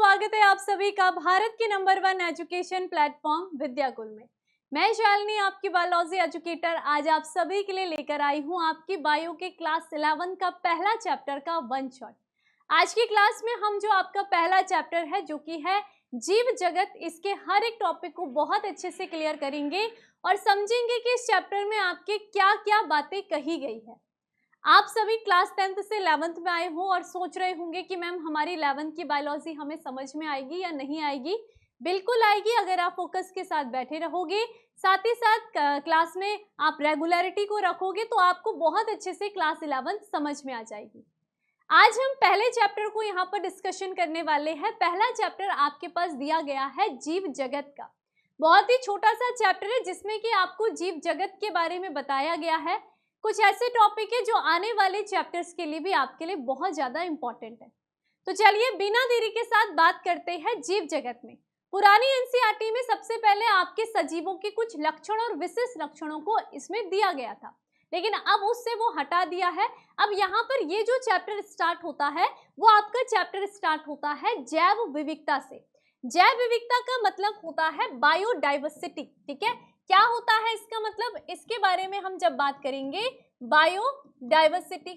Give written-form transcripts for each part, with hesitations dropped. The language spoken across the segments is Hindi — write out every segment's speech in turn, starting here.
स्वागत है आप सभी का भारत के नंबर 1 एजुकेशन प्लेटफॉर्म विद्याकुल में। मैं शालिनी आपकी बायोलॉजी एजुकेटर आज आप सभी के लिए लेकर आई हूं आपकी बायो के क्लास 11 का पहला चैप्टर का वन शॉट। आज की क्लास में हम जो आपका पहला चैप्टर है जो कि है जीव जगत, इसके हर एक टॉपिक को बहुत अच्छे से क्लियर करेंगे और समझेंगे कि इस चैप्टर में आपके क्या क्या बातें कही गई है। आप सभी क्लास 10th से 11th में आए हो और सोच रहे होंगे कि मैम हमारी 11th की बायोलॉजी हमें समझ में आएगी या नहीं आएगी। बिल्कुल आएगी अगर आप फोकस के साथ बैठे रहोगे, साथ ही साथ क्लास में आप रेगुलरिटी को रखोगे तो आपको बहुत अच्छे से क्लास 11th समझ में आ जाएगी। आज हम पहले चैप्टर को यहाँ पर डिस्कशन करने वाले हैं। पहला चैप्टर आपके पास दिया गया है जीव जगत का। बहुत ही छोटा सा चैप्टर है जिसमें कि आपको जीव जगत के बारे में बताया गया है। कुछ ऐसे टॉपिक है जो आने वाले चैप्टर्स के लिए भी आपके लिए बहुत ज्यादा इंपॉर्टेंट है। तो चलिए बिना देरी के साथ बात करते हैं जीव जगत में। पुरानी एनसीईआरटी में सबसे पहले आपके सजीवों के कुछ लक्षण और विशेष लक्षणों को इसमें दिया गया था, लेकिन अब उससे वो हटा दिया है। अब यहाँ पर ये जो चैप्टर स्टार्ट होता है वो आपका चैप्टर स्टार्ट होता है जैव विविधता से। जैव विविधता का मतलब होता है बायोडाइवर्सिटी। ठीक है, क्या होता है इसका मतलब, इसके बारे में हम जब बात करेंगे बायोडाइवर्सिटी।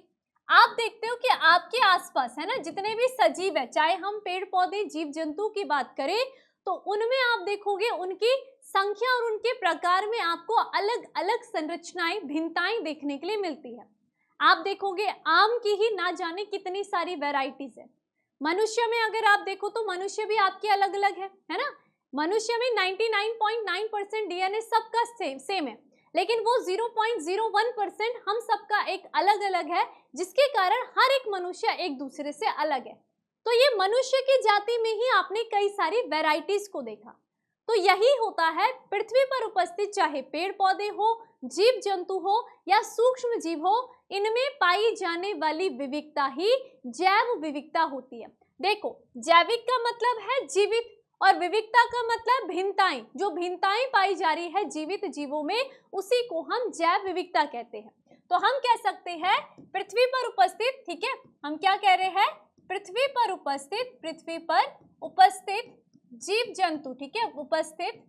आप देखते हो कि आपके आसपास है ना जितने भी सजीव है, चाहे हम पेड़ पौधे जीव जंतु की बात करें तो उनमें आप देखोगे उनकी संख्या और उनके प्रकार में आपको अलग अलग संरचनाएं, भिन्नताएं देखने के लिए मिलती है। आप देखोगे आम की ही ना जाने कितनी सारी वेराइटीज है। मनुष्य में अगर आप देखो तो मनुष्य भी आपके अलग अलग है ना। मनुष्य में 99.9% डीएनए सबका सेम है, लेकिन वो 0.01% हम सबका एक अलग अलग है, जिसके कारण हर एक मनुष्य एक दूसरे से अलग है। तो ये मनुष्य की जाति में ही आपने कई सारी वैरायटीज को देखा। तो यही होता है पृथ्वी पर उपस्थित, चाहे पेड़ पौधे हो, जीव जंतु हो या सूक्ष्म जीव हो, इनमें पाई जाने वाली विविधता ही जैव विविधता होती है। देखो, जैविक का मतलब है जीवित और विविधता का मतलब भिन्नताएं। जो भिन्नताएं पाई जा रही है जीवित जीवों में उसी को हम जैव विविधता कहते हैं। तो हम कह सकते हैं पृथ्वी पर उपस्थित, ठीक है, हम क्या कह रहे हैं, पृथ्वी पर उपस्थित जीव जंतु, ठीक है, उपस्थित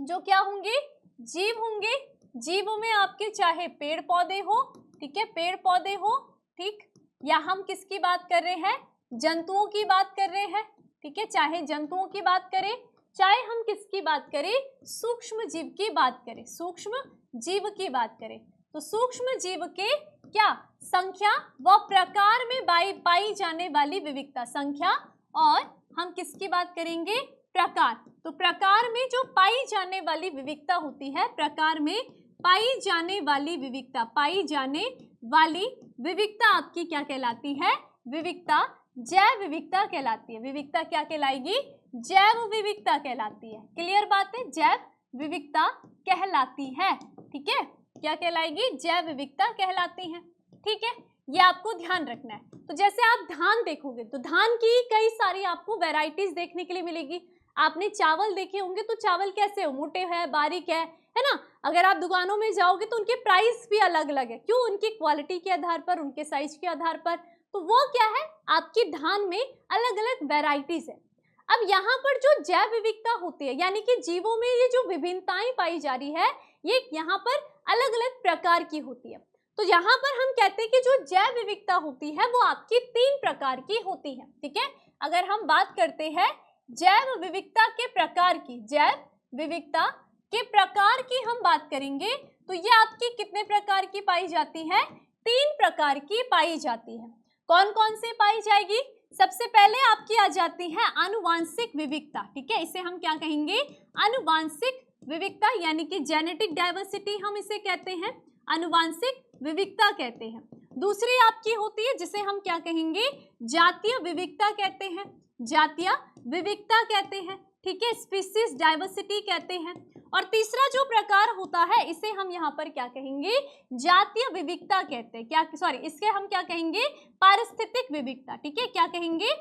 जो क्या होंगे, जीव होंगे। जीवों में आपके चाहे पेड़ पौधे हो, ठीक है, पेड़ पौधे हो, ठीक, या हम किसकी बात कर रहे हैं, जंतुओं की बात कर रहे हैं, ठीक है, चाहे जंतुओं की बात करें, चाहे हम किसकी बात करें, सूक्ष्म जीव की बात करें, सूक्ष्म जीव की बात करें। तो सूक्ष्म जीव के क्या संख्या व प्रकार में पाई जाने वाली विविधता, संख्या, और हम किसकी बात करेंगे, प्रकार। तो प्रकार में जो पाई जाने वाली विविधता होती है, प्रकार में पाई जाने वाली विविधता, पाई जाने वाली विविधता आपकी क्या कहलाती है, विविधता जैव विविधता कहलाती है। विविधता क्या कहलाएगी, जैव विविधता कहलाती है। क्लियर बात है, जैव विविधता कहलाती है। ठीक है, क्या कहलाएगी, जैव विविधता कहलाती है। ठीक है, ये आपको ध्यान रखना है। तो जैसे आप धान देखोगे तो धान की कई सारी आपको वैरायटीज देखने के लिए मिलेगी। आपने चावल देखे होंगे तो चावल कैसे हो, मोटे है, बारीक है ना। अगर आप दुकानों में जाओगे तो उनके प्राइस भी अलग अलग है। क्यों, उनकी क्वालिटी के आधार पर, उनके साइज के आधार पर। तो वो क्या है, आपकी धान में अलग अलग वैरायटीज है। अब यहाँ पर जो जैव विविधता होती है, यानी कि जीवों में ये जो विभिन्नताएं पाई जा रही है, ये यहाँ पर अलग अलग प्रकार की होती है। तो यहाँ पर हम कहते हैं कि जो जैव विविधता होती है वो आपकी 3 प्रकार की होती है। ठीक है, अगर हम बात करते हैं जैव विविधता के प्रकार की, जैव विविधता के प्रकार की हम बात करेंगे तो ये आपकी कितने प्रकार की पाई जाती है, 3 प्रकार की पाई जाती है। कौन कौन से पाई जाएगी, सबसे पहले आपकी आ जाती है आनुवांशिक विविधता। ठीक है, इसे हम क्या कहेंगे, आनुवांशिक विविधता, यानी कि जेनेटिक डाइवर्सिटी हम इसे कहते हैं, आनुवांशिक विविधता कहते हैं। दूसरी आपकी होती है जिसे हम क्या कहेंगे, जातीय विविधता कहते हैं, जातीय विविधता कहते हैं। ठीक है, स्पीसीज डाइवर्सिटी कहते हैं। और तीसरा जो प्रकार होता है इसे हम यहाँ पर क्या कहेंगे, जातीय विविधता कहते हैं। क्या, सॉरी, इसके हम क्या कहेंगे, पारिस्थितिक विविधता। ठीक है, क्या कहेंगे,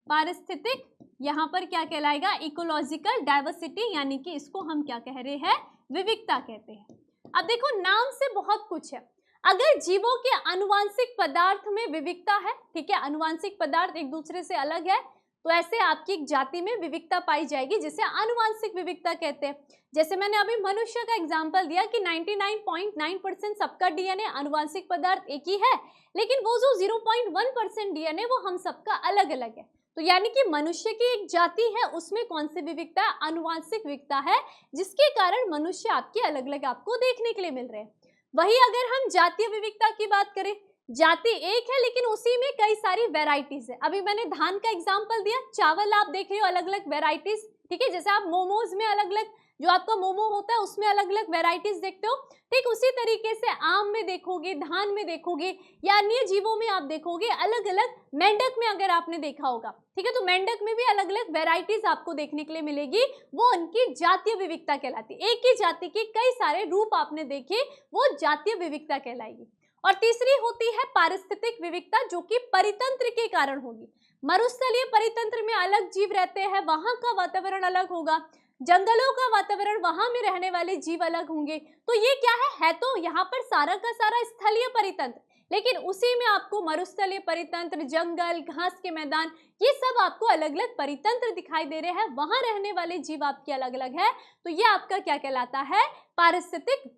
पारिस्थितिक यहाँ पर क्या कहलाएगा, इकोलॉजिकल डाइवर्सिटी, यानी कि इसको हम क्या कह रहे हैं, विविधता कहते हैं। अब देखो, नाम से बहुत कुछ है। अगर जीवों के आनुवांशिक पदार्थ में विविधता है, ठीक है, आनुवांशिक पदार्थ एक दूसरे से अलग है, तो ऐसे आपकी एक जाति में विविधता पाई जाएगी जिसे आनुवांशिक विविधता कहते हैं। जैसे मैंने अभी मनुष्य का एग्जांपल दिया कि 99.9% सबका डीएनए आनुवांशिक पदार्थ एक ही है, लेकिन वो जो 0.1% डीएनए वो हम सबका अलग अलग है। तो यानी कि मनुष्य की एक जाति है, उसमें कौन सी विविधता है? आनुवांशिक विविधता है, जिसके कारण मनुष्य आपके अलग अलग आपको देखने के लिए मिल रहे हैं। वही अगर हम जातीय विविधता की बात करें, जाति एक है लेकिन उसी में कई सारी वेराइटीज है। अभी मैंने धान का एग्जांपल दिया, चावल आप देख रहे हो अलग अलग वेराइटीज, ठीक है, जैसे आप मोमोज में अलग अलग जो आपका मोमो होता है उसमें अलग अलग वेराइटीज देखते हो, ठीक उसी तरीके से आम में देखोगे, धान में देखोगे, या अन्य जीवों में आप देखोगे अलग अलग। मेंढक में अगर आपने देखा होगा, ठीक है, तो मेंढक में भी अलग अलग वेराइटीज आपको देखने के लिए मिलेगी, वो उनकी जातीय विविधता कहलाती है। एक ही जाति के कई सारे रूप आपने देखे, वो जातीय विविधता कहलाएगी। और तीसरी होती है पारिस्थितिक विविधता, जो कि परितंत्र के कारण होगी। मरुस्थलीय परितंत्र में अलग जीव रहते हैं, वहां का वातावरण अलग होगा, जंगलों का वातावरण, वहां में रहने वाले जीव अलग होंगे। तो ये क्या है तो यहाँ पर सारा का सारा स्थलीय परितंत्र, लेकिन उसी में आपको मरुस्थलीय परितंत्र, जंगल, घास के मैदान, ये सब आपको अलग अलग परितंत्र दिखाई दे रहे हैं, वहां रहने वाले जीव आपके अलग अलग है। तो ये आपका क्या कहलाता है? पारिस्थितिक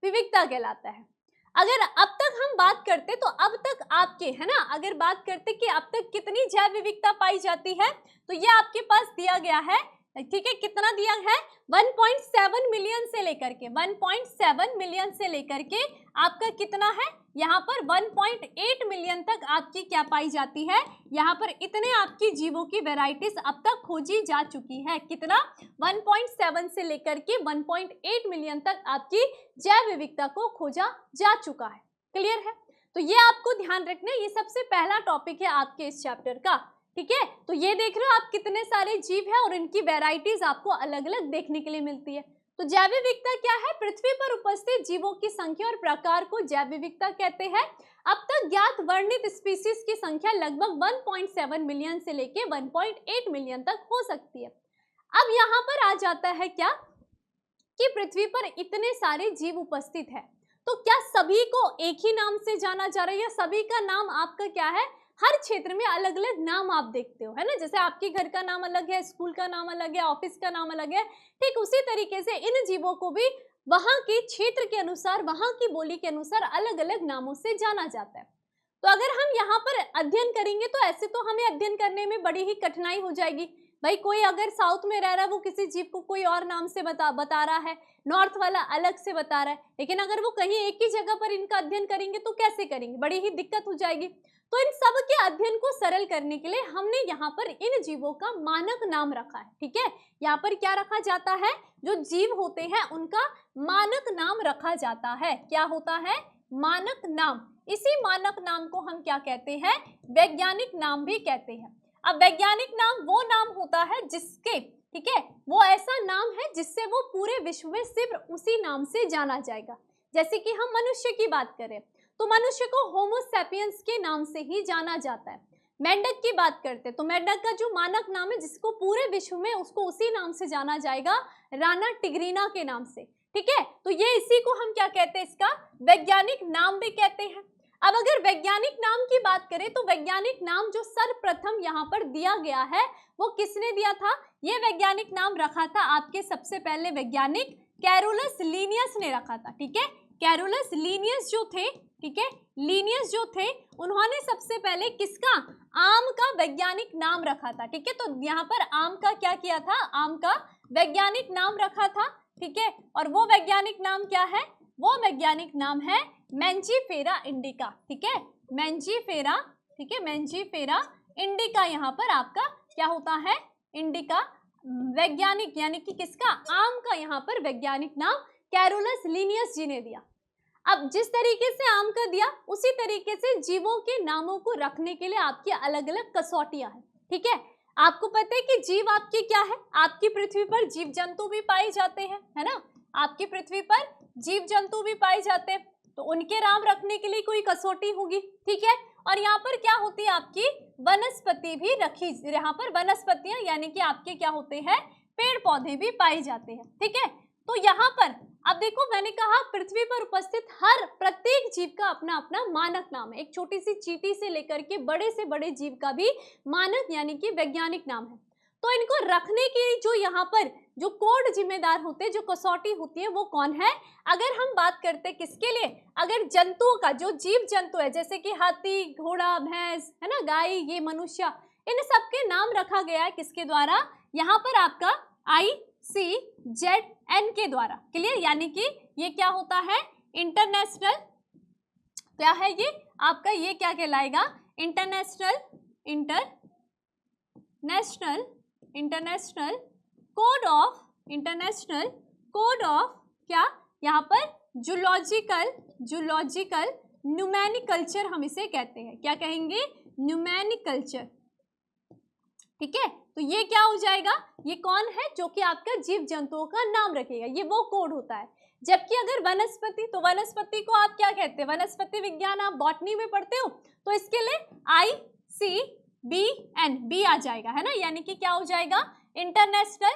विविधता कहलाता है। अगर अब तक हम बात करते तो अब तक आपके है ना, अगर बात करते कि अब तक कितनी जैव विविधता पाई जाती है, तो ये आपके पास दिया गया है, ठीक है, कितना दिया है? 1.7 मिलियन से लेकर के 1.7 मिलियन से लेकर के आपका कितना है यहाँ पर 1.8 मिलियन तक आपकी क्या पाई जाती है, यहाँ पर इतने आपकी जीवों की वेराइटीज अब तक खोजी जा चुकी है। कितना? 1.7 से लेकर के 1.8 मिलियन तक आपकी जैव विविधता को खोजा जा चुका है। क्लियर है? तो ये आपको ध्यान रखना है, ये सबसे पहला टॉपिक है आपके इस चैप्टर का, ठीक है। तो ये देख रहे हो आप कितने सारे जीव हैं और इनकी वेराइटीज आपको अलग अलग देखने के लिए मिलती है। तो जैव विविधता क्या है? पृथ्वी पर उपस्थित जीवों की संख्या और प्रकार को जैव विविधता कहते हैं। अब तक ज्ञात वर्णित स्पीसीज की संख्या लगभग 1.7 मिलियन से लेके 1.8 मिलियन तक हो सकती है। अब यहाँ पर आ जाता है क्या कि पृथ्वी पर इतने सारे जीव उपस्थित है, तो क्या सभी को एक ही नाम से जाना जा रहा है या सभी का नाम आपका क्या है? हर क्षेत्र में अलग अलग नाम आप देखते हो, है ना, जैसे आपके घर का नाम अलग है, स्कूल का नाम अलग है, ऑफिस का नाम अलग है, ठीक उसी तरीके से इन जीवों को भी वहां के क्षेत्र के अनुसार, वहां की बोली के अनुसार अलग अलग नामों से जाना जाता है। तो अगर हम यहाँ पर अध्ययन करेंगे तो ऐसे तो हमें अध्ययन करने में बड़ी ही कठिनाई हो जाएगी। भाई कोई अगर साउथ में रह रहा है वो किसी जीव को कोई और नाम से बता रहा है, नॉर्थ वाला अलग से बता रहा है, लेकिन अगर वो कहीं एक ही जगह पर इनका अध्ययन करेंगे तो कैसे करेंगे? बड़ी ही दिक्कत हो जाएगी। तो इन सब के अध्ययन को सरल करने के लिए हमने यहाँ पर इन जीवों का मानक नाम रखा है, ठीक है। यहाँ पर क्या रखा जाता है? जो जीव होते हैं उनका मानक नाम रखा जाता है। क्या होता है? मानक नाम। इसी मानक नाम को हम क्या कहते हैं? वैज्ञानिक नाम भी कहते हैं। अब वैज्ञानिक नाम वो नाम होता है जिसके, ठीक है, वो ऐसा नाम है जिससे वो पूरे विश्व में सिर्फ उसी नाम से जाना जाएगा। जैसे कि हम मनुष्य की बात करें तो मनुष्य को होमो सैपियंस के नाम से ही जाना जाता है। मेंढक की बात करते तो मेंढक का जो मानक नाम है जिसको पूरे विश्व में उसको उसी नाम से जाना जाएगा, राना टिग्रीना के नाम से, ठीक है। तो ये इसी को हम क्या कहते हैं? इसका वैज्ञानिक नाम भी कहते हैं। अब अगर वैज्ञानिक नाम की बात करें तो वैज्ञानिक नाम जो सर्वप्रथम यहाँ पर दिया गया है वो किसने दिया था? ये वैज्ञानिक नाम रखा था आपके सबसे पहले वैज्ञानिक कैरोलस लीनियस ने रखा था, ठीक है। कैरोलस लीनियस जो थे, ठीक है, लीनियस जो थे उन्होंने सबसे पहले किसका? आम का वैज्ञानिक नाम रखा था, ठीक है। तो यहाँ पर आम का क्या किया था? आम का वैज्ञानिक नाम रखा था, ठीक है। और वो वैज्ञानिक नाम क्या है? वो वैज्ञानिक नाम है मैंजीफेरा इंडिका, ठीक है, मैंजीफेरा, ठीक है, मैंजीफेरा इंडिका। यहाँ पर आपका क्या होता है? इंडिका वैज्ञानिक, यानी कि किसका? आम का यहाँ पर वैज्ञानिक नाम कैरोलस लीनियस जी ने दिया। अब जिस तरीके से आम का दिया उसी तरीके से जीवों के नामों को रखने के लिए आपकी अलग अलग कसौटियां हैं, ठीक है। आपको पता है कि जीव आपके क्या है? आपकी पृथ्वी पर जीव जंतु भी पाए जाते हैं, है ना, आपकी पृथ्वी पर जीव जंतु भी पाए जाते हैं, तो उनके नाम रखने के लिए कोई कसौटी होगी, ठीक है। और यहाँ पर क्या होती है? आपकी वनस्पति भी रखी, यहाँ पर वनस्पतियां यानी कि आपके क्या होते हैं? पेड़ पौधे भी पाए जाते हैं, ठीक है। तो यहाँ पर अब देखो मैंने कहा पृथ्वी पर उपस्थित हर प्रत्येक जीव का अपना अपना मानक नाम है। एक छोटी सी चींटी से लेकर के बड़े से बड़े जीव का भी मानक यानी कि वैज्ञानिक नाम है। तो इनको रखने की जो यहाँ पर जो कोड जिम्मेदार होते हैं, जो कसौटी होती है, वो कौन है? अगर हम बात करते हैं किसके लिए, अगर जंतुओं का, जो जीव जंतु है जैसे कि हाथी, घोड़ा, भैंस, है ना, गाय, ये मनुष्य, इन सबके नाम रखा गया है किसके द्वारा? यहाँ पर आपका ICZN के द्वारा। क्लियर? यानी कि ये क्या होता है? इंटरनेशनल, क्या है ये आपका, ये क्या कहलाएगा? इंटरनेशनल कोड ऑफ क्या, यहाँ पर जूलॉजिकल न्यूमेनिकल्चर हम इसे कहते हैं। क्या कहेंगे? न्यूमेनिकल्चर। ठीक है, तो ये क्या हो जाएगा? ये कौन है? जो कि आपका जीव जंतुओं का नाम रखेगा, ये वो कोड होता है। जबकि अगर वनस्पति, तो वनस्पति को आप क्या कहते हैं? वनस्पति विज्ञान आप बॉटनी में पढ़ते हो, तो इसके लिए ICBN, बी आ जाएगा, है ना, यानी कि क्या हो जाएगा? इंटरनेशनल,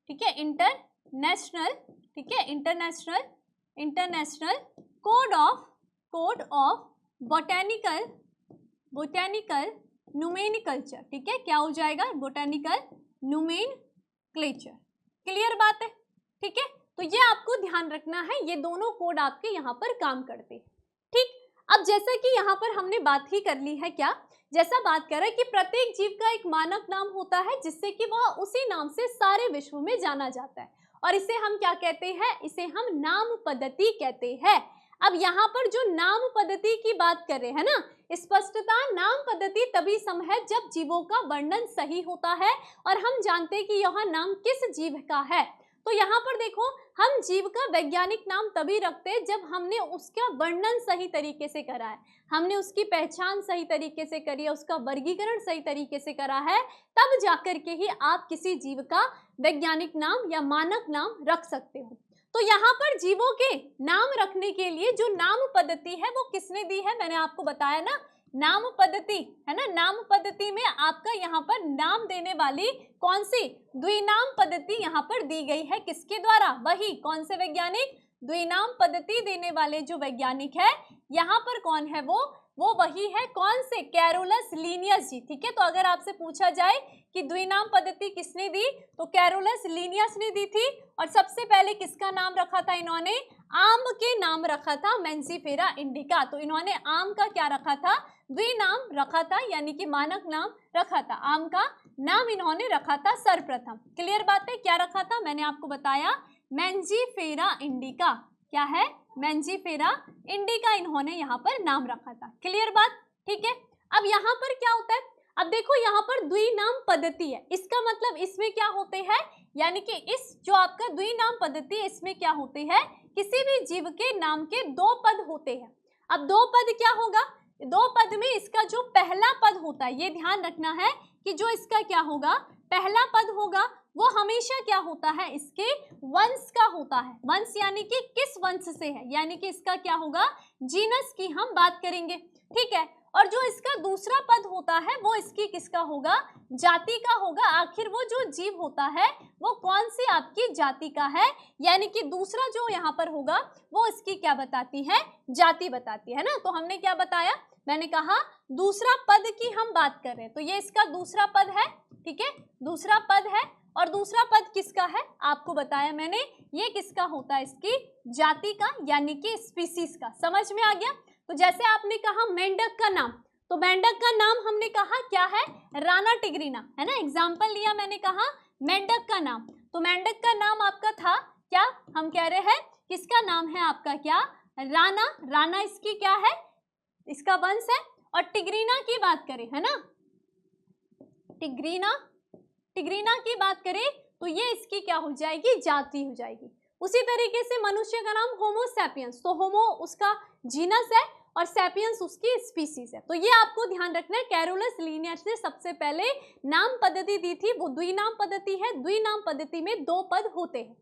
ठीक है, इंटरनेशनल, ठीक है, इंटरनेशनल कोड ऑफ बोटेनिकल न्यूमेनिकल्चर। ठीक है, क्या हो जाएगा? बोटेनिकल न्यूमेनक्लेचर। क्लियर बात है? ठीक है, तो ये आपको ध्यान रखना है, ये दोनों कोड आपके यहाँ पर काम करते हैं। ठीक, अब जैसा कि यहाँ पर हमने बात ही कर ली है, क्या जैसा बात कर रहे हैं कि प्रत्येक जीव का एक मानक नाम होता है जिससे कि वह उसी नाम से सारे विश्व में जाना जाता है, और इसे हम क्या कहते हैं? इसे हम नाम पद्धति कहते हैं। अब यहाँ पर जो नाम पद्धति की बात कर रहे हैं ना, स्पष्टता, नाम पद्धति तभी संभव है जब जीवों का वर्णन सही होता है और हम जानते हैं कि यह नाम किस जीव का है। तो यहाँ पर देखो, हम जीव का वैज्ञानिक नाम तभी रखते हैं जब हमने उसका वर्णन सही तरीके से करा है, हमने उसकी पहचान सही तरीके से करी है, उसका वर्गीकरण सही तरीके से करा है, तब जाकर के ही आप किसी जीव का वैज्ञानिक नाम या मानक नाम रख सकते हो। तो यहाँ पर जीवों के नाम रखने के लिए जो नाम पद्धति है वो किसने दी है? मैंने आपको बताया ना, नाम पद्धति, है ना। नाम पद्धति में आपका यहाँ पर नाम देने वाली कौन सी? द्विनाम पद्धति यहाँ पर दी गई है। किसके द्वारा? वही कौन से वैज्ञानिक? द्विनाम पद्धति देने वाले जो वैज्ञानिक है यहाँ पर कौन है? वो वही है, कौन से? कैरोलस लीनियस जी। ठीक है, तो अगर आपसे पूछा जाए कि द्विनाम पद्धति किसने दी, तो कैरोलस लीनियस ने दी थी। और सबसे पहले किसका नाम रखा था इन्होंने? आम के नाम रखा था, मेंजीफेरा इंडिका। तो इन्होंने आम का क्या रखा था? द्विनाम रखा था, यानी कि मानक नाम रखा था। आम का नाम इन्होंने रखा था सर्वप्रथम। क्लियर बात है? क्या रखा था? मैंने आपको बताया, मेंजीफेरा इंडिका। क्या है? मेंजीफेरा इंडिका इन्होंने यहाँ पर नाम रखा था। क्लियर बात? ठीक है, अब यहाँ पर क्या होता है? अब देखो यहाँ पर द्विनाम पद्धति है, इसका मतलब इसमें क्या होते हैं, यानी कि इस जो आपका द्विनाम पद्धति है इसमें क्या होते हैं? किसी भी जीव के नाम के दो पद होते हैं। अब दो पद क्या होगा? दो पद में इसका जो पहला पद होता है, ये ध्यान रखना है कि जो इसका क्या होगा, पहला पद होगा, वो हमेशा क्या होता है? इसके वंश का होता है। वंश यानी कि किस वंश से है, यानी कि इसका क्या होगा? जीनस की हम बात करेंगे। ठीक है, और जो इसका दूसरा पद होता है वो इसकी किसका होगा? जाति का होगा। आखिर वो जो जीव होता है वो कौन सी आपकी जाति का है, यानी कि दूसरा जो यहाँ पर होगा वो इसकी क्या बताती है? जाति बताती है ना। तो हमने क्या बताया? मैंने कहा दूसरा पद की हम बात कर रहे हैं, तो ये इसका दूसरा पद है। ठीक है, दूसरा पद है, और दूसरा पद किसका है? आपको बताया मैंने, ये किसका होता है? इसकी जाति का, यानी कि स्पीसीज का। समझ में आ गया? तो जैसे आपने कहा मेंढक का नाम, तो मेंढक का नाम हमने कहा क्या है? राना टिग्रीना, है ना। एग्जाम्पल लिया, मैंने कहा मेंढक का नाम, तो मेंढक का नाम आपका था क्या? हम कह रहे हैं किसका नाम है आपका? क्या? राना। राना इसकी क्या है? इसका वंश है। और टिग्रीना की बात करें, है ना, टिग्रीना की बात करें तो ये इसकी क्या हो जाएगी? जाति हो जाएगी। उसी तरीके से मनुष्य का नाम होमो सैपियंस, तो होमो उसका जीनस है और सैपियंस उसकी स्पीसीज है। तो ये आपको ध्यान रखना है। कैरोलस लीनियस ने सबसे पहले नाम पद्धति दी थी, वो द्विनाम पद्धति है। द्विनाम पद्धति में दो पद होते हैं।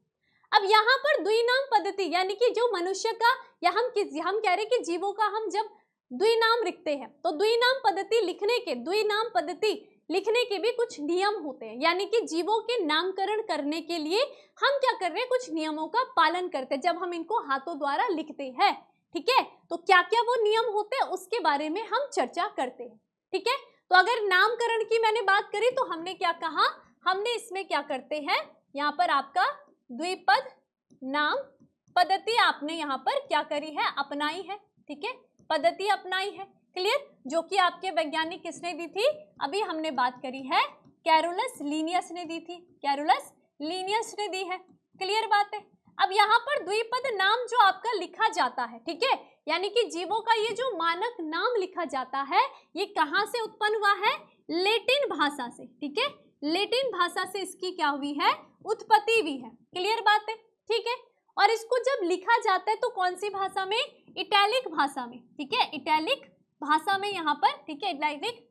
अब यहाँ पर द्विनाम पद्धति यानी कि जो मनुष्य का, या हम कह रहे हैं कि जीवों का हम जब द्विनाम लिखते हैं, तो द्विनाम पद्धति लिखने के, द्विनाम पद्धति लिखने के भी कुछ नियम होते हैं, यानी कि जीवों के नामकरण करने के लिए हम क्या कर रहे हैं, कुछ नियमों का पालन करते हैं जब हम इनको हाथों द्वारा लिखते हैं। ठीक है, तो क्या क्या वो नियम होते हैं उसके बारे में हम चर्चा करते हैं। ठीक है, तो अगर नामकरण की मैंने बात करी तो हमने क्या कहा, हमने इसमें क्या करते हैं, यहाँ पर आपका द्विपद नाम पद्धति आपने यहाँ पर क्या करी है, अपनाई है। ठीक है, पद्धति अपनाई है। क्लियर, जो कि आपके वैज्ञानिक किसने दी थी, अभी हमने बात करी है कैरोलस लीनियस ने दी थी, कैरोलस लीनियस ने दी है। क्लियर बात है। अब यहाँ पर द्विपद नाम जो आपका लिखा जाता है, ठीक है, यानी कि जीवों का ये जो मानक नाम लिखा जाता है ये कहाँ से उत्पन्न हुआ है, लेटिन भाषा से। ठीक है, लेटिन भाषा से इसकी क्या हुई है, उत्पत्ति हुई है। क्लियर बात है। ठीक है, और इसको जब लिखा जाता है तो कौन सी भाषा में, इटैलिक भाषा में। ठीक है, इटैलिक भाषा में यहाँ पर, ठीक है, इटैलिक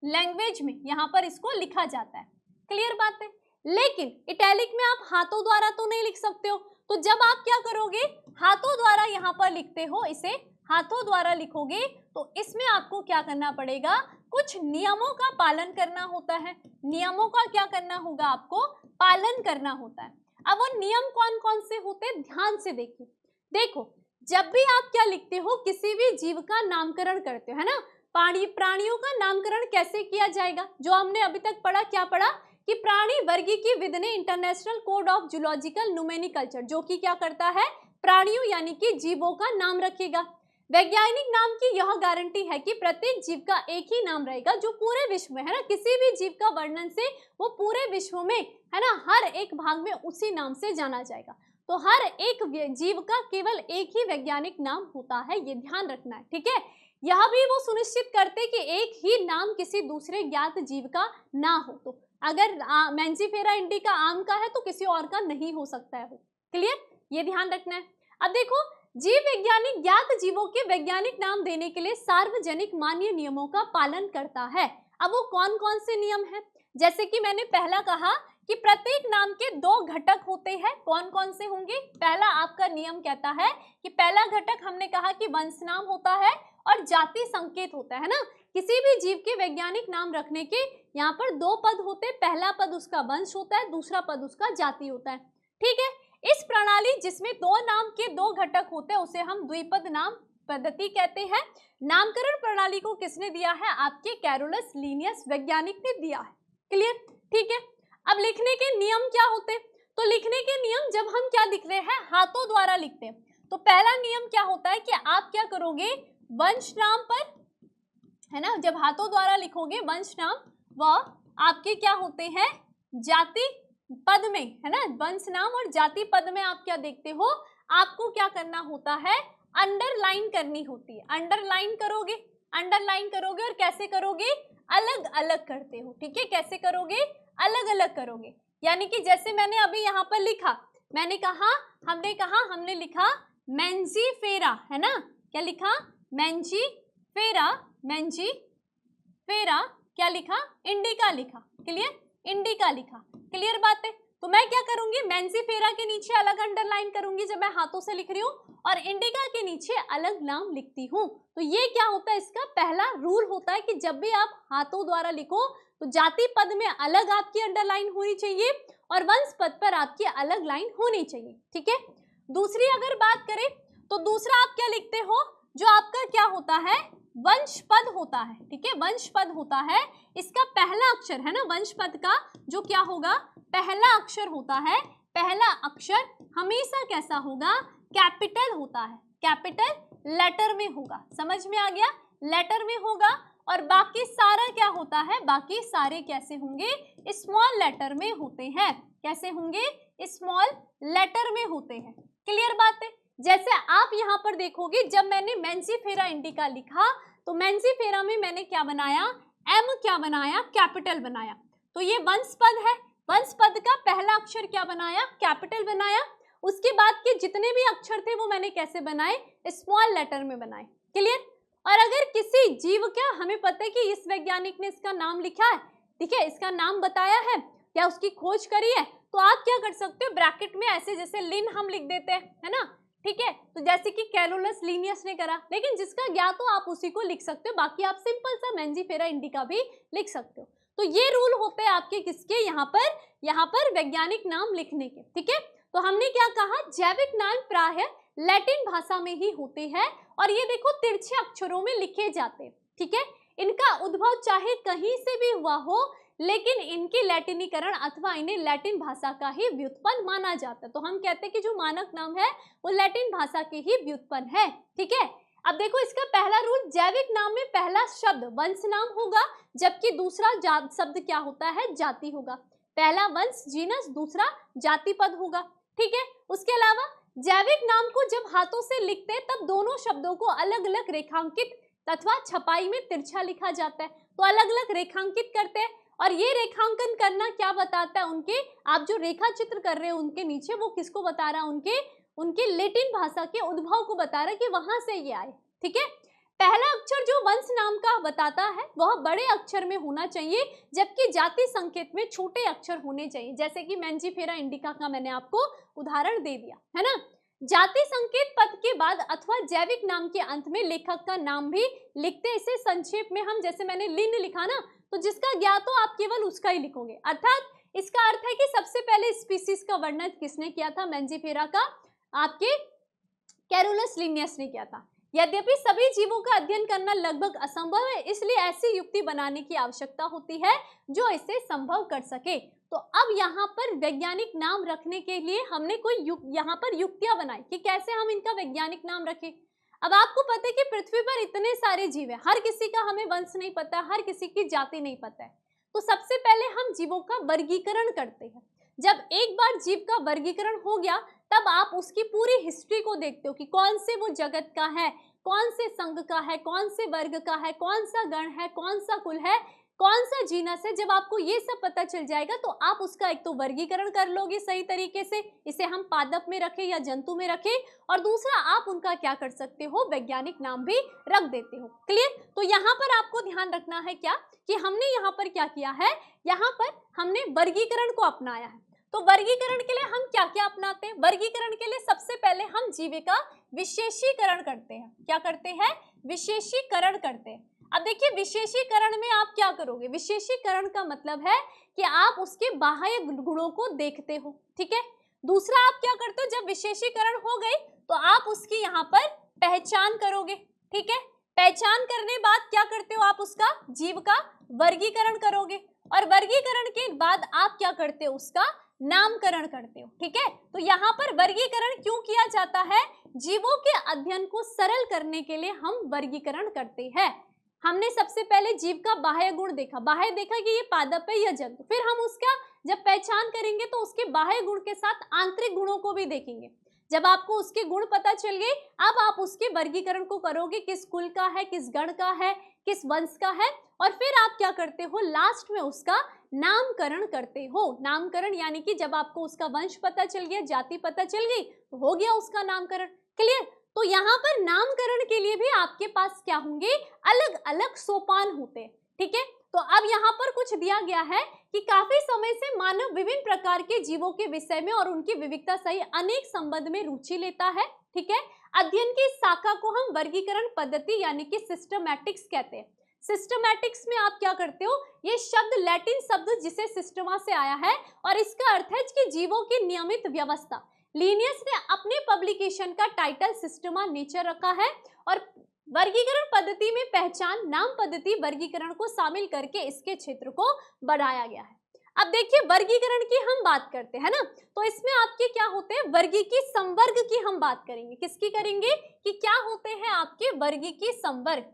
लैंग्वेज में यहाँ पर इसको लिखा जाता है। क्लियर बात है। लेकिन इटैलिक में आप हाथों द्वारा तो नहीं लिख सकते हो, तो जब आप क्या करोगे, हाथों द्वारा यहाँ पर लिखते हो, इसे हाथों द्वारा लिखोगे तो इसमें आपको क्या करना पड़ेगा, कुछ नियमों का पालन करना होता है। नियमों का क्या करना होगा, आपको पालन करना होता है। अब वो नियम कौन कौन से होते हैं, ध्यान से देखिए। देखो, जब भी आप क्या लिखते हो, किसी भी जीव का नामकरण करते हो, है ना, प्राणियों का नामकरण कैसे किया जाएगा, जो हमने अभी तक पढ़ा, क्या पढ़ा कि प्राणी वर्गीकी विद ने international code of zoological nomenclature, जो कि क्या करता है, प्राणियों यानी कि जीवों का नाम रखेगा। वैज्ञानिक नाम की यह गारंटी है कि प्रत्येक जीव का एक ही नाम रहेगा जो पूरे विश्व में, है ना, किसी भी जीव का वर्णन से वो पूरे विश्व में, है ना, हर एक भाग में उसी नाम से जाना जाएगा। तो हर एक जीव का केवल एक ही वैज्ञानिक नाम होता है, ये ध्यान रखना है। ठीक है, यह भी वो सुनिश्चित करते कि एक ही नाम किसी दूसरे ज्ञात जीव का ना हो। तो अगर मैंजीफेरा इंडिका आम का है तो किसी और का नहीं हो सकता है वो। क्लियर, ये ध्यान रखना है। अब देखो, जीव वैज्ञानिक ज्ञात जीवों के वैज्ञानिक नाम देने के लिए सार्वजनिक मान्य नियमों का पालन करता है। अब वो कौन कौन से नियम है, जैसे कि मैंने पहला कहा कि प्रत्येक नाम के दो घटक होते हैं। कौन कौन से होंगे, पहला आपका नियम कहता है कि पहला घटक हमने कहा कि वंश नाम होता है और जाति संकेत होता है ना। किसी भी जीव के वैज्ञानिक नाम रखने के यहाँ पर दो पद होते हैं, पहला पद उसका वंश होता है, दूसरा पद उसका जाति होता है। ठीक है, इस प्रणाली जिसमें दो नाम के दो घटक होते हैं उसे हम द्विपद नाम पद्धति कहते हैं। नामकरण प्रणाली को किसने दिया है, आपके कैरोलस लीनियस वैज्ञानिक ने दिया है। क्लियर, ठीक है। अब लिखने के नियम क्या होते हैं, तो लिखने के नियम जब हम क्या लिख रहे हैं, हाथों द्वारा लिखते हैं, तो पहला नियम क्या होता है कि आप क्या करोगे, वंश नाम पर, है ना, जब हाथों द्वारा लिखोगे वंश नाम, वह आपके क्या होते हैं, जाति पद में, है ना, वंश नाम और जाति पद में आप क्या देखते हो, आपको क्या करना होता है, अंडरलाइन करनी होती है। अंडरलाइन करोगे, अंडरलाइन करोगे और कैसे करोगे, अलग अलग करते हो। ठीक है, कैसे करोगे, अलग अलग करोगे। यानी कि जैसे मैंने अभी यहाँ पर लिखा, मैंने कहा, हमने लिखा मैंजीफेरा, है ना, क्या लिखा, मैंजीफेरा, मैंजीफेरा, क्या लिखा, इंडिका लिखा। क्लियर, इंडिका लिखा। क्लियर बात है। तो मैं क्या करूंगी, मैंजीफेरा के नीचे अलग अंडरलाइन करूंगी जब मैं हाथों से लिख रही हूँ, और इंडिका के नीचे अलग नाम लिखती हूँ। तो ये क्या होता है, इसका पहला रूल होता है कि जब भी आप हाथों द्वारा लिखो तो जाति पद में अलग आपकी अंडरलाइन होनी चाहिए और वंश पद पर आपकी अलग लाइन होनी चाहिए। ठीक है, दूसरी अगर बात करें तो दूसरा आप क्या लिखते हो, जो आपका क्या होता है, वंश पद होता है। ठीक है, वंश पद होता है, इसका पहला अक्षर, है ना, वंश पद का जो क्या होगा, पहला अक्षर होता है, पहला अक्षर हमेशा कैसा होगा, कैपिटल होता है, कैपिटल लेटर में होगा। समझ में आ गया, लेटर में होगा। और बाकी सारा क्या होता है, बाकी सारे कैसे होंगे, स्मॉल लेटर में होते हैं। कैसे होंगे, स्मॉल लेटर में होते हैं। क्लियर बात है। जैसे आप यहाँ पर देखोगे, जब मैंने मैंजीफेरा इंडिका लिखा तो मैंजीफेरा में मैंने क्या बनाया, एम क्या बनाया, कैपिटल बनाया। तो ये वंश पद है, वंश पद का पहला अक्षर क्या बनाया, कैपिटल बनाया। उसके बाद के जितने भी अक्षर थे वो मैंने कैसे बनाए, स्मॉल लेटर में बनाए। क्लियर। और अगर किसी जीव का, हमें पता है कि इस वैज्ञानिक ने इसका नाम लिखा है, ठीक है, इसका नाम बताया है या उसकी खोज करी है, तो आप क्या कर सकते हो, ब्रैकेट में ऐसे जैसे लिन हम लिख देते हैं, है ना, ठीक है। तो जैसे कि कैरोलस लीनियस ने करा, लेकिन जिसका ज्ञात हो आप उसी को लिख सकते हो, बाकी आप सिंपल सा मेंजिफेरा इंडिका भी लिख सकते हो। तो ये रूल होते हैं आपके किसके, यहाँ पर वैज्ञानिक नाम लिखने के, ठीक है। तो हमने क्या कहा, जैविक नाम प्राय लैटिन भाषा में ही होते हैं और ये देखो तिरछे अक्षरों में लिखे जाते हैं, ठीक है। इनका उद्भव चाहे कहीं से भी हुआ हो, लेकिन इनकी लैटिनीकरण अथवा इन्हें लैटिन भाषा का ही व्युत्पन्न माना जाता है। तो हम कहते हैं कि जो मानक नाम है वो लैटिन भाषा के ही व्युत्पन्न है, ठीक है। अब देखो इसका पहला रूल, जैविक नाम में पहला शब्द वंश नाम होगा, जबकि दूसरा शब्द क्या होता है, जाति होगा। पहला वंश जीनस, दूसरा जाति पद होगा, ठीक है। उसके अलावा जैविक नाम को जब हाथों से लिखते हैं तब दोनों शब्दों को अलग अलग रेखांकित अथवा छपाई में तिरछा लिखा जाता है। तो अलग अलग रेखांकित करते हैं और ये रेखांकन करना क्या बताता है, उनके आप जो रेखा चित्र कर रहे हो उनके नीचे वो किसको बता रहा है, उनके लैटिन भाषा के उद्भव को बता रहा है कि वहां से ये आए, ठीक है। पहला अक्षर जो वंश नाम का बताता है वह बड़े अक्षर में होना चाहिए, जबकि जाति संकेत में छोटे अक्षर होने चाहिए, जैसे कि मेंजिफेरा इंडिका का मैंने आपको उदाहरण दे दिया है ना। जाति संकेत पद के बाद अथवा जैविक नाम के अंत में लेखक का नाम भी लिखते हैं। इसे संक्षेप में हम, जैसे मैंने लिन लिखा ना, तो जिसका ज्ञात हो आप केवल उसका ही लिखोगे, अर्थात इसका अर्थ है कि सबसे पहले स्पीसीज का वर्णन किसने किया था, मेंजिफेरा का आपके कैरोलस लीनियस ने किया था। यद्यपि सभी जीवों का अध्ययन करना लगभग असंभव है, इसलिए ऐसी युक्ति बनाने की आवश्यकता होती है जो इसे संभव कर सके। तो अब यहाँ पर वैज्ञानिक नाम रखने के लिए हमने कोई यहाँ पर युक्तियां बनाई कि कैसे हम इनका वैज्ञानिक नाम रखें। अब आपको पता है कि पृथ्वी पर इतने सारे जीव हैं, हर किसी का हमें वंश नहीं पता, हर किसी की जाति नहीं पता है। तो सबसे पहले हम जीवों का वर्गीकरण करते हैं। जब एक बार जीव का वर्गीकरण हो गया तब आप उसकी पूरी हिस्ट्री को देखते हो कि कौन से वो जगत का है, कौन से संघ का है, कौन से वर्ग का है, कौन सा गण है, कौन सा कुल है, कौन सा जीनस है। जब आपको ये सब पता चल जाएगा तो आप उसका एक तो वर्गीकरण कर लोगे सही तरीके से, इसे हम पादप में रखें या जंतु में रखें, और दूसरा आप उनका क्या कर सकते हो, वैज्ञानिक नाम भी रख देते हो। क्लियर। तो यहाँ पर आपको ध्यान रखना है क्या कि हमने यहाँ पर क्या किया है, यहाँ पर हमने वर्गीकरण को अपनाया है। तो वर्गीकरण के लिए हम क्या क्या अपनाते हैं, वर्गीकरण के लिए सबसे पहले हम जीव का विशेषीकरण करते हैं। क्या करते हैं, विशेषीकरण करते हैं। अब देखिए विशेषीकरण में आप क्या करोगे, विशेषीकरण का मतलब है कि आप उसके बाह्य गुणों को देखते हो, ठीक है। दूसरा आप क्या करते हो, जब विशेषीकरण हो गई तो आप उसकी यहाँ पर पहचान करोगे, ठीक है। पहचान करने बाद क्या करते हो, आप उसका जीव का वर्गीकरण करोगे और वर्गीकरण के बाद आप क्या करते हो, उसका नामकरण करते हो, ठीक है। तो यहाँ पर वर्गीकरण क्यों किया जाता है, जीवों के अध्ययन को सरल करने के लिए हम वर्गीकरण करते हैं। हमने सबसे पहले जीव का बाह्य गुण देखा, बाह्य देखा कि ये पादप है या जंतु, फिर हम उसका जब पहचान करेंगे तो उसके बाह्य गुण के साथ आंतरिक गुणों को भी देखेंगे। जब आपको उसके गुण पता चल गए अब आप उसके वर्गीकरण को करोगे, किस कुल का है, किस गण का है, किस वंश का है, और फिर आप क्या करते हो, लास्ट में उसका नामकरण करते हो। नामकरण यानी कि जब आपको उसका वंश पता चल गया, जाति पता चल गई, तो हो गया उसका नामकरण। क्लियर। तो यहाँ पर नामकरण के लिए भी आपके पास क्या होंगे, अलग अलग सोपान होते हैं, ठीक है। तो अब यहाँ पर कुछ दिया गया है कि काफी समय से मानव विभिन्न प्रकार के जीवों के विषय में और उनकी विविधता सहित अनेक संबंध में रुचि लेता है, ठीक है। अध्ययन की शाखा को हम वर्गीकरण पद्धति यानी कि सिस्टमैटिक्स कहते हैं। सिस्टमैटिक्स में आप क्या करते हो, ये शब्द लैटिन शब्द जिसे सिस्टमा से आया है और इसका अर्थ है कि जीवों की नियमित व्यवस्था। लीनियस ने अपने पब्लिकेशन का टाइटल सिस्टमा नेचर रखा है और वर्गीकरण पद्धति में पहचान नाम पद्धति वर्गीकरण को शामिल करके इसके क्षेत्र को बढ़ाया गया है। अब देखिए वर्गीकरण की हम बात करते हैं ना, तो इसमें आपके क्या होते हैं, वर्गीकी संवर्ग की हम बात करेंगे। किसकी करेंगे कि क्या होते हैं आपके वर्गीकी संवर्ग,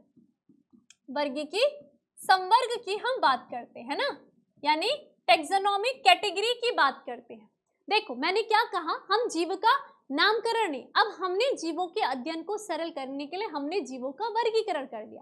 वर्गीकी संवर्ग की हम बात करते हैं ना, यानी टेक्सोनोमिक कैटेगरी की बात करते हैं। देखो मैंने क्या कहा, हम जीव का नामकरण नहीं, अब हमने जीवों के अध्ययन को सरल करने के लिए हमने जीवों का वर्गीकरण कर दिया।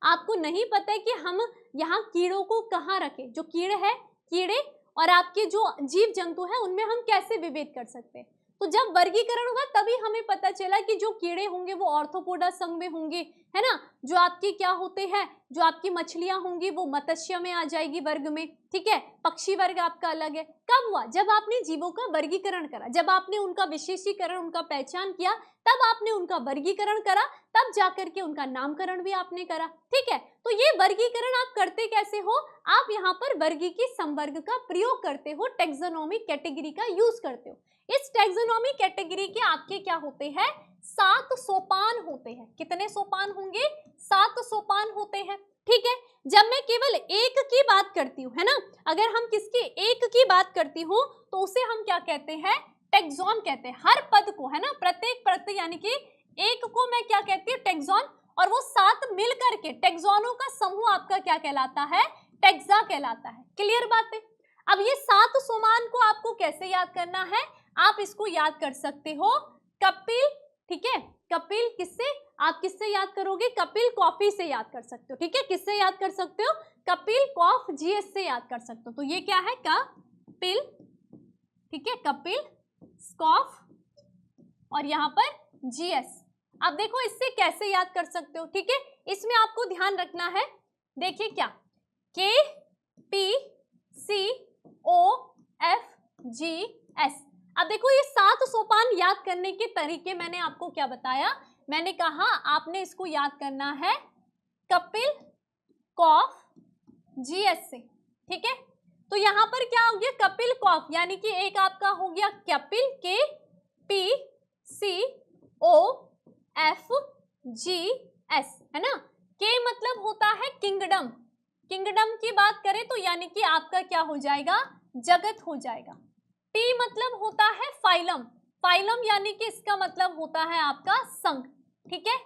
आपको नहीं पता है कि हम यहाँ कीड़ों को कहाँ रखें, जो कीड़े है, कीड़े और आपके जो जीव जंतु है उनमें हम कैसे विभेद कर सकते हैं। तो जब वर्गीकरण हुआ तभी हमें पता चला कि जो कीड़े होंगे वो ऑर्थोपोडा संघ में होंगे, है ना। जो आपके क्या होते हैं, जो आपकी मछलियां होंगी वो मत्स्य में आ जाएगी वर्ग में, ठीक है। पक्षी वर्ग आपका अलग है। कब हुआ, जब आपने जीवों का वर्गीकरण करा, जब आपने उनका विशेषीकरण, उनका पहचान किया, तब आपने उनका वर्गीकरण करा, तब जाकर के उनका नामकरण भी आपने करा, ठीक है। तो ये वर्गीकरण आप करते कैसे हो, आप यहाँ पर वर्गीकी संवर्ग का प्रयोग करते हो, टैक्सोनॉमी कैटेगरी का यूज करते हो। इस टैक्सोनॉमी कैटेगरी के आपके क्या होते हैं, 7 सोपान होते हैं। कितने सोपान होंगे, 7 सोपान होते हैं, ठीक है। जब मैं केवल एक की बात करती हूँ, है ना, अगर हम किसकी एक की बात करती हूँ तो उसे हम क्या कहते हैं, टैक्सॉन कहते हैं। हर पद को, है ना, प्रत्येक पद यानी कि एक को मैं क्या कहती हूँ, टैक्सॉन, और वो 7 मिल करके टैक्सॉनों का समूह आपका क्या कहलाता है, टैक्सा कहलाता है। क्लियर बात है। अब ये 7 सोपान को आपको कैसे याद करना है, आप इसको याद कर सकते हो कपिल, ठीक है। कपिल किससे, आप किससे याद करोगे, कपिल कॉफी से याद कर सकते हो, ठीक है। किससे याद कर सकते हो, कपिल कॉफ जीएस से याद कर सकते हो। तो ये क्या है, कपिल, ठीक है, कपिल कॉफ और यहाँ पर जीएस। अब देखो इससे कैसे याद कर सकते हो, ठीक है। इसमें आपको ध्यान रखना है, देखिए क्या, K P C O F G S. अब देखो ये 7 सोपान याद करने के तरीके मैंने आपको क्या बताया, मैंने कहा आपने इसको याद करना है कपिल कॉफ जीएस से, ठीक है। तो यहाँ पर क्या हो गया, कपिल कॉफ यानी कि एक आपका हो गया Kapil, K P C O F G S, है ना। के मतलब होता है किंगडम, किंगडम की बात करें तो यानी कि आपका क्या हो जाएगा, जगत हो जाएगा। टी मतलब होता है फाइलम, फाइलम यानी कि इसका मतलब होता है आपका संघ, ठीक है।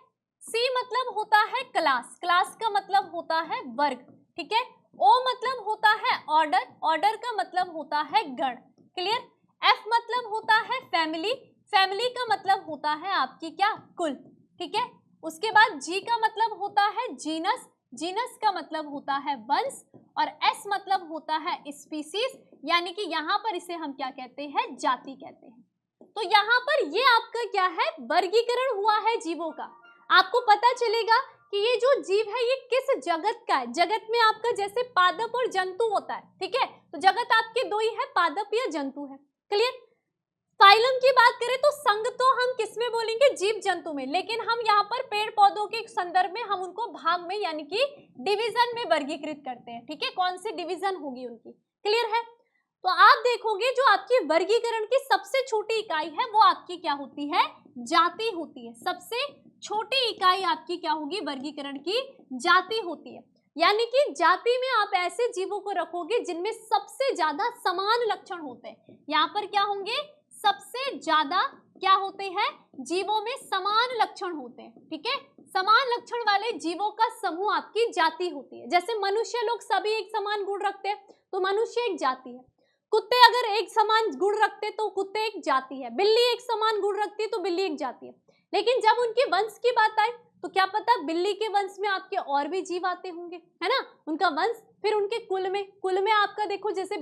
सी मतलब होता है क्लास, क्लास का मतलब होता है वर्ग, ठीक है। ओ मतलब होता है ऑर्डर, ऑर्डर का मतलब होता है गण, क्लियर। एफ मतलब होता है फैमिली, फैमिली का मतलब होता है आपकी क्या, कुल, ठीक है। उसके बाद जी का मतलब होता है जीनस, जीनस का मतलब होता है वंश, और एस मतलब होता है स्पीसीज, यानी कि यहाँ पर इसे हम क्या कहते हैं, जाति कहते हैं। तो यहाँ पर ये आपका क्या है, वर्गीकरण हुआ है जीवों का। आपको पता चलेगा कि ये जो जीव है ये किस जगत का है। जगत में आपका जैसे पादप और जंतु होता है, ठीक है, तो जगत आपके दो ही है, पादप या जंतु है, क्लियर। फाइलम की बात करें तो संघ तो हम किसमें बोलेंगे, जीव जंतु में, लेकिन हम यहाँ पर पेड़ पौधों के संदर्भ में हम उनको भाग में यानी कि डिवीजन में वर्गीकृत करते हैं, ठीक है। कौन सी डिवीजन होगी उनकी, क्लियर है। तो आप देखोगे जो आपकी वर्गीकरण की सबसे छोटी इकाई है वो आपकी क्या होती है, जाति होती है। सबसे छोटी इकाई आपकी क्या होगी, वर्गीकरण की जाति होती है। यानी कि जाति में आप ऐसे जीवों को रखोगे जिनमें सबसे ज्यादा समान लक्षण होते हैं। यहाँ पर क्या होंगे, सबसे ज्यादा क्या होते हैं, जीवों में समान लक्षण होते हैं, ठीक है। समान लक्षण वाले जीवों का समूह आपकी जाति होती है। जैसे मनुष्य लोग सभी एक समान गुण रखते हैं तो मनुष्य एक जाति है। कुत्ते अगर एक समान गुण रखते तो कुत्ते एक जाति है। बिल्ली एक समान गुण रखती है तो बिल्ली एक जाति है। लेकिन जब उनके वंश की बात आए तो क्या पता बिल्ली के वंश में आपके और भी जीव आते होंगे, है ना, उनका वंश। फिर उनके कुल में आपका देखो, जैसे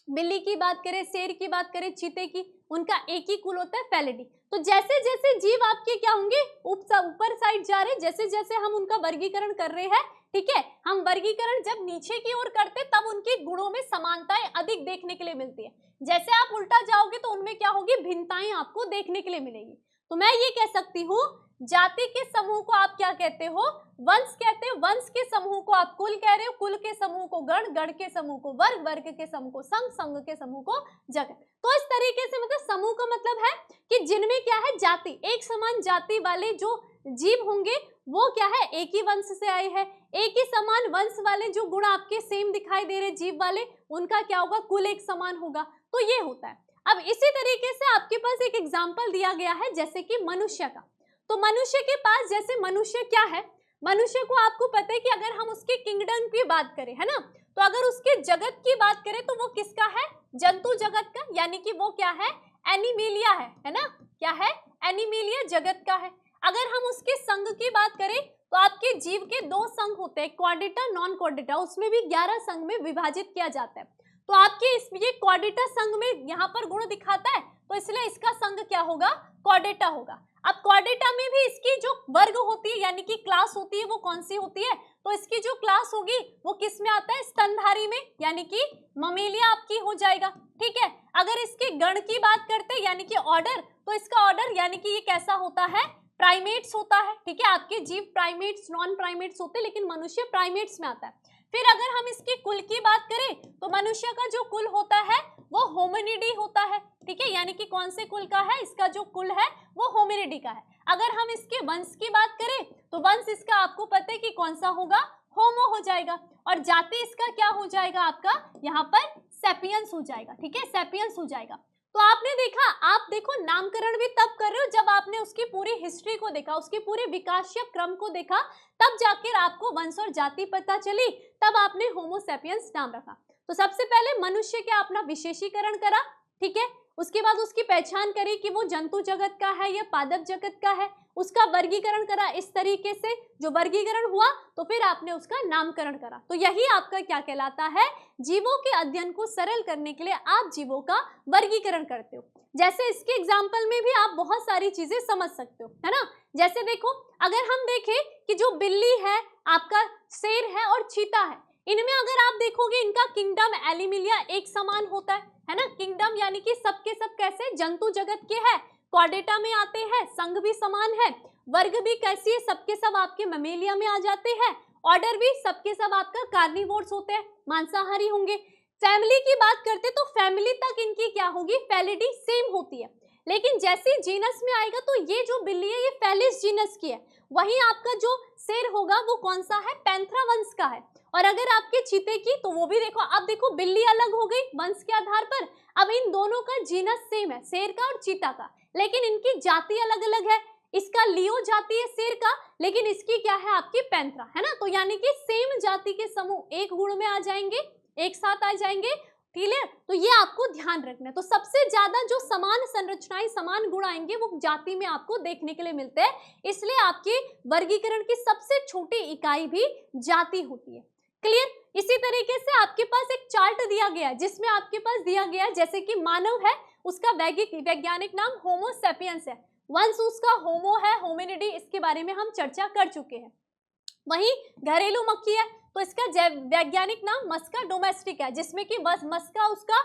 बिल्ली की बात करें, शेर की बात करें, चीते की, उनका एक ही कुल होता है, फेलिडी। तो जैसे जैसे जीव आपके क्या होंगे, ऊपर साइड जा रहे, जैसे जैसे हम उनका वर्गीकरण कर रहे हैं, ठीक है। हम वर्गीकरण जब नीचे की ओर करते तब उनके गुणों में समानताएं अधिक देखने के लिए मिलती है। जैसे आप उल्टा जाओगे तो उनमें क्या होगी, भिन्नताएं आपको देखने के लिए मिलेगी। तो मैं ये कह सकती हूँ जाति के समूह को आप क्या कहते हो, वंश कहते हो। वंश के समूह को आप कुल कह रहे हो, कुल के समूह को गण, गण के समूह को वर्ग, वर्ग के समूह को संघ, संघ के समूह को जगत। तो इस तरीके से मतलब समूह का मतलब है कि जिनमें क्या है, जाति, एक समान जाति वाले जो जीव होंगे वो क्या है, एक ही वंश से आए हैं। एक ही समान वंश वाले जो गुण आपके सेम दिखाई दे रहे जीव वाले, उनका क्या होगा, कुल एक समान होगा। तो ये होता है। अब इसी तरीके से आपके पास एक एग्जाम्पल दिया गया है, जैसे कि मनुष्य का। तो मनुष्य के पास, जैसे मनुष्य क्या है, मनुष्य को आपको पता है कि अगर हम उसके किंगडम की बात करें, है ना, तो अगर उसके जगत की बात करें तो वो किसका है, जंतु जगत का, यानी कि वो क्या है, एनिमिलिया है ना, क्या है, एनिमिलिया जगत का है। अगर हम उसके संघ की बात करें तो आपके जीव के 2 संघ होते हैं, क्वाड्रेटा, नॉन क्वाड्रेटा, उसमें भी 11 संघ में विभाजित किया जाता है। तो आपके ये क्वाड्रेटा संघ में यहाँ पर गुण दिखाता है, तो इसलिए इसका संघ क्या होगा, क्वाड्रेटा होगा। अब कॉर्डेटा में भी इसकी जो वर्ग होती है यानी कि क्लास होती है वो कौन सी होती है, तो इसकी जो क्लास होगी वो किस में आता है, स्तनधारी में, यानी कि ममेलिया आपकी हो जाएगा। ठीक है, अगर इसके गण की बात करते हैं यानी कि ऑर्डर, तो इसका ऑर्डर यानी कि ये कैसा होता है, प्राइमेट्स होता है। ठीक है, आपके जीव प्राइमेट्स नॉन प्राइमेट्स होते हैं, लेकिन मनुष्य प्राइमेट्स में आता है। फिर अगर हम इसके कुल की बात करें तो मनुष्य का जो कुल होता है वो होमिनिडी होता है। ठीक है, यानी कि कौन से कुल का है, इसका जो कुल है वो होमिनिडी का है। अगर हम इसके वंश की बात करें तो वंश इसका आपको पता है कि कौन सा होगा, होमो हो जाएगा। और जाति इसका क्या हो जाएगा, आपका यहाँ पर सेपियंस हो जाएगा। ठीक है, सेपियंस हो जाएगा। तो आपने देखा, आप देखो नामकरण भी तब कर रहे हो जब आपने उसकी पूरी हिस्ट्री को देखा, उसके पूरे विकासीय क्रम को देखा, तब जाकर आपको वंश और जाति पता चली, तब आपने होमो सेपियंस नाम रखा। तो सबसे पहले मनुष्य क्या अपना विशेषीकरण करा। ठीक है, उसके बाद उसकी पहचान करी कि वो जंतु जगत का है या पादप जगत का है, उसका वर्गीकरण करा। इस तरीके से जो वर्गीकरण हुआ तो फिर आपने उसका नामकरण करा। तो यही आपका क्या कहलाता है, जीवों के अध्ययन को सरल करने के लिए आप जीवों का वर्गीकरण करते हो। जैसे इसके एग्जाम्पल में भी आप बहुत सारी चीजें समझ सकते हो, है ना। जैसे देखो, अगर हम देखें कि जो बिल्ली है, आपका शेर है और चीता है, इनमें अगर आप देखोगे इनका किंगडम एनिमलिया एक समान होता है ना। किंगडम यानी कि सबके सब कैसे जंतु जगत के हैं, कॉर्डेटा में आते हैं, संघ भी समान है, वर्ग भी कैसी है, सबके सब आपके ममेलिया में आ जाते हैं, ऑर्डर भी सबके सब आपका कार्निवोर्स होते हैं, मांसाहारी होंगे। फैमिली की बात करते तो फैमिली तक इनकी क्या होगी, फेलिडी सेम होती है। लेकिन जैसे जीनस में आएगा तो ये जो बिल्ली है ये फेलिस जीनस की है, वहीं आपका जो शेर होगा वो कौन सा है, पैंथरा वंश का है। और अगर आपके चीते की तो वो भी देखो, अब देखो बिल्ली अलग हो गई वंश के आधार पर, अब इन दोनों का जीनस सेम है, शेर का और चीता का, लेकिन इनकी जाति अलग अलग है। इसका लियो जाति है शेर का, लेकिन इसकी क्या है, आपकी पैंथरा, है ना। तो यानी कि सेम जाति के समूह एक गुण में आ जाएंगे, एक साथ आ जाएंगे। क्लियर, तो ये आपको ध्यान रखना है। तो सबसे ज्यादा जो समान संरचनाएं, समान गुण आएंगे वो जाति में आपको देखने के लिए मिलते हैं, इसलिए आपके वर्गीकरण की सबसे छोटी इकाई भी जाति होती है। क्लियर, इसी तरीके से आपके पास एक चार्ट दिया गया है जिसमें आपके पास दिया गया है जैसे कि मानव है, उसका वैज्ञानिक नाम होमो सेपियंस है, वंश उसका होमो है, होमिनिडी, इसके बारे में हम चर्चा कर चुके हैं। वहीं घरेलू मक्खी है तो इसका वैज्ञानिक नाम मस्का डोमेस्टिका है, जिसमें कि बस मस्का उसका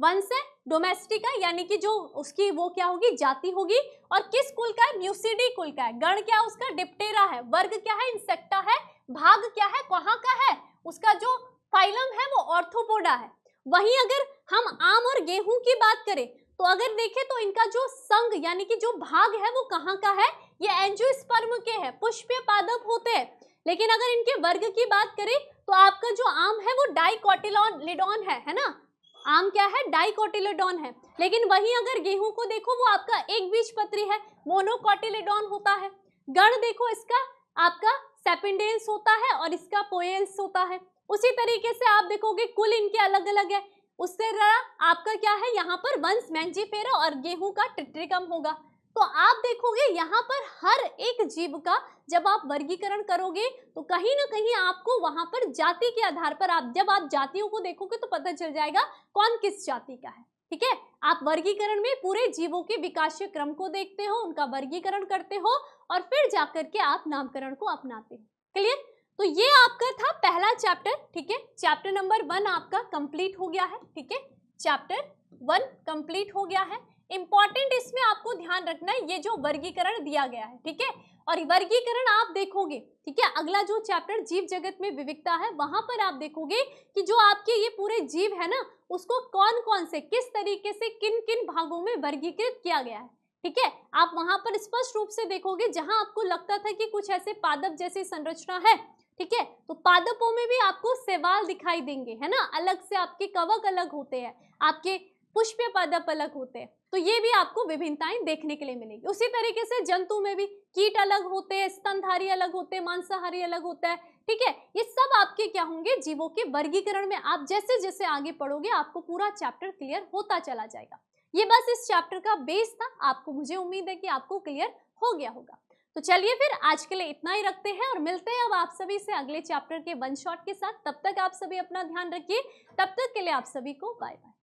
वंश है, डोमेस्टिका यानी कि जो उसकी वो क्या होगी, जाति होगी। और किस कुल का है, म्यूसिडी कुल का है। गण क्या उसका, डिप्टेरा है। वर्ग क्या है, इंसेक्टा है। भाग क्या है, कहाँ का है, उसका जो फाइलम है वो ऑर्थोपोडा है। वहीं अगर हम आम और गेहूं की बात करें तो अगर देखें तो इनका जो संघ यानी कि जो भाग है वो कहाँ का है, ये एंजियोस्पर्म के है, पुष्पीय पादप होते हैं। लेकिन अगर इनके वर्ग की बात करें तो आपका जो आम है वो डाइकोटिलेडॉन है ना, आम क्या है, डाइकोटिलेडॉन है। लेकिन वहीं अगर गेहूं को देखो वो आपका एक बीजपत्री है, मोनोकोटिलेडॉन होता है। गण देखो इसका आपका सेपिडेंस होता है और इसका पोएल्स होता है। उसी तरीके से आप देखोगे कुल इनके अलग अलग है, उससे आपका क्या है, यहाँ पर वंश मैंजीफेरा और गेहूं का ट्रिट्रिकम होगा। तो आप देखोगे यहाँ पर हर एक जीव का जब आप वर्गीकरण करोगे तो कहीं ना कहीं आपको वहां पर जाति के आधार पर जब आप जातियों को देखोगे तो पता चल जाएगा कौन किस जाति का है। ठीक है, आप वर्गीकरण में पूरे जीवों के विकासीय क्रम को देखते हो, उनका वर्गीकरण करते हो और फिर जाकर के आप नामकरण को अपनाते हो। क्लियर, तो ये आपका था पहला चैप्टर। ठीक है, चैप्टर नंबर 1 आपका कंप्लीट हो गया है। ठीक है, चैप्टर 1 कंप्लीट हो गया है। इंपॉर्टेंट इसमें आपको ध्यान रखना है ये जो वर्गीकरण दिया गया है। ठीक है, और वर्गीकरण आप देखोगे, ठीक है, अगला जो चैप्टर जीव जगत में विविधता है वहां पर आप देखोगे कि जो आपके ये पूरे जीव है ना उसको कौन कौन से किस तरीके से किन किन भागों में वर्गीकृत किया गया है। ठीक है, आप वहां पर स्पष्ट रूप से देखोगे जहां आपको लगता था कि कुछ ऐसे पादप जैसी संरचना है, ठीक है, तो पादपों में भी आपको शैवाल दिखाई देंगे, है ना, अलग से आपके कवक अलग होते हैं, आपके पुष्पीय पादप अलग होते हैं, तो ये भी आपको विभिन्नताएं देखने के लिए मिलेगी। उसी तरीके से जंतु में भी कीट अलग होते हैं, स्तनधारी अलग होते हैं, मांसाहारी अलग होता है। ठीक है, ये सब आपके क्या होंगे, जीवों के वर्गीकरण में आप जैसे जैसे आगे पढ़ोगे आपको पूरा चैप्टर क्लियर होता चला जाएगा। ये बस इस चैप्टर का बेस था, आपको मुझे उम्मीद है कि आपको क्लियर हो गया होगा। तो चलिए फिर आज के लिए इतना ही रखते हैं और मिलते हैं अब आप सभी से अगले चैप्टर के वन शॉट के साथ। तब तक आप सभी अपना ध्यान रखिए, तब तक के लिए आप सभी को बाय बाय।